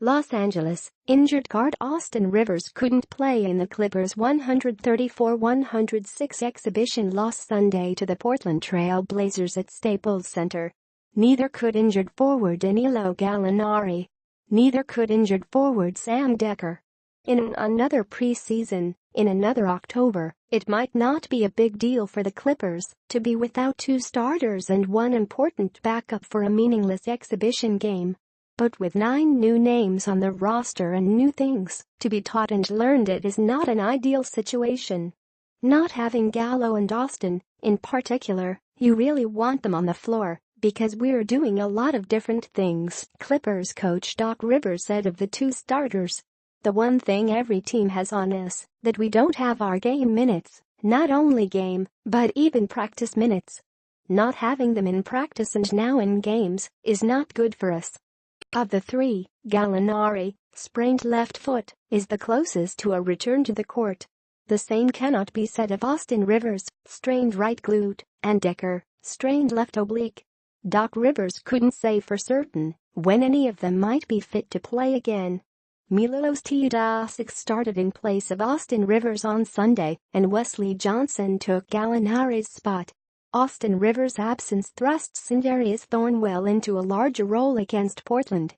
Los Angeles, injured guard Austin Rivers couldn't play in the Clippers' 134-106 exhibition loss Sunday to the Portland Trail Blazers at Staples Center. Neither could injured forward Danilo Gallinari. Neither could injured forward Sam Dekker. In another preseason, in another October, it might not be a big deal for the Clippers to be without two starters and one important backup for a meaningless exhibition game. But with 9 new names on the roster and new things to be taught and learned, it is not an ideal situation. Not having Gallo and Austin, in particular, you really want them on the floor because we're doing a lot of different things, Clippers coach Doc Rivers said of the two starters. The one thing every team has on us, that we don't have our game minutes, not only game, but even practice minutes. Not having them in practice and now in games is not good for us. Of the three, Gallinari, sprained left foot, is the closest to a return to the court. The same cannot be said of Austin Rivers, strained right glute, and Dekker, strained left oblique. Doc Rivers couldn't say for certain when any of them might be fit to play again. Milos Teodosic started in place of Austin Rivers on Sunday, and Wesley Johnson took Gallinari's spot. Austin Rivers' absence thrust Sindarius Thornwell into a larger role against Portland.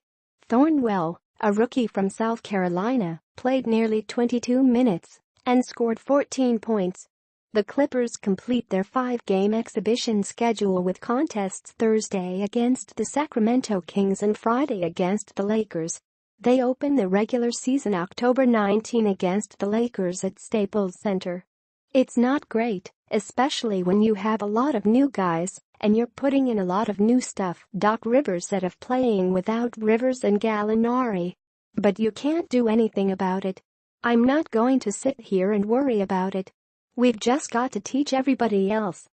Thornwell, a rookie from South Carolina, played nearly 22 minutes and scored 14 points. The Clippers complete their 5-game exhibition schedule with contests Thursday against the Sacramento Kings and Friday against the Lakers. They open the regular season October 19 against the Lakers at Staples Center. It's not great, especially when you have a lot of new guys and you're putting in a lot of new stuff, Doc Rivers said of playing without Rivers and Gallinari. But you can't do anything about it. I'm not going to sit here and worry about it. We've just got to teach everybody else.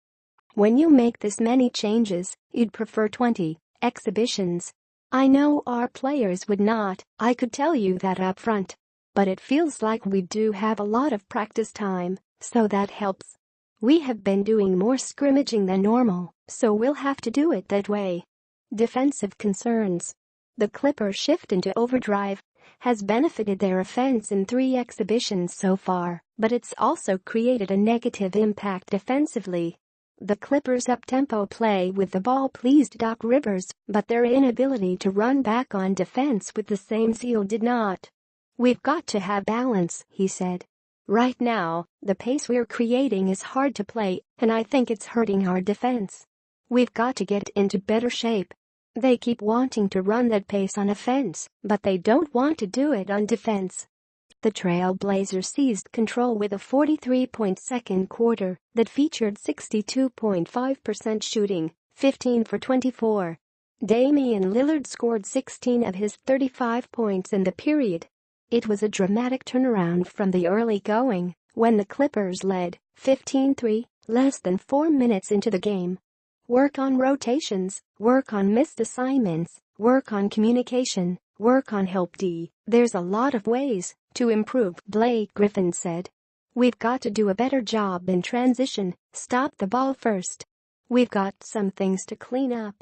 When you make this many changes, you'd prefer 20 exhibitions. I know our players would not, I could tell you that up front. But it feels like we do have a lot of practice time, so that helps. We have been doing more scrimmaging than normal, so we'll have to do it that way. Defensive concerns. The Clippers' shift into overdrive has benefited their offense in 3 exhibitions so far, but it's also created a negative impact defensively. The Clippers' up-tempo play with the ball pleased Doc Rivers, but their inability to run back on defense with the same zeal did not. We've got to have balance, he said. Right now, the pace we're creating is hard to play, and I think it's hurting our defense. We've got to get into better shape. They keep wanting to run that pace on offense, but they don't want to do it on defense. The Trail Blazers seized control with a 43-point second quarter that featured 62.5% shooting, 15 for 24. Damian Lillard scored 16 of his 35 points in the period. It was a dramatic turnaround from the early going, when the Clippers led 15-3, less than 4 minutes into the game. Work on rotations, work on missed assignments, work on communication, work on help D. There's a lot of ways to improve, Blake Griffin said. We've got to do a better job in transition, stop the ball first. We've got some things to clean up.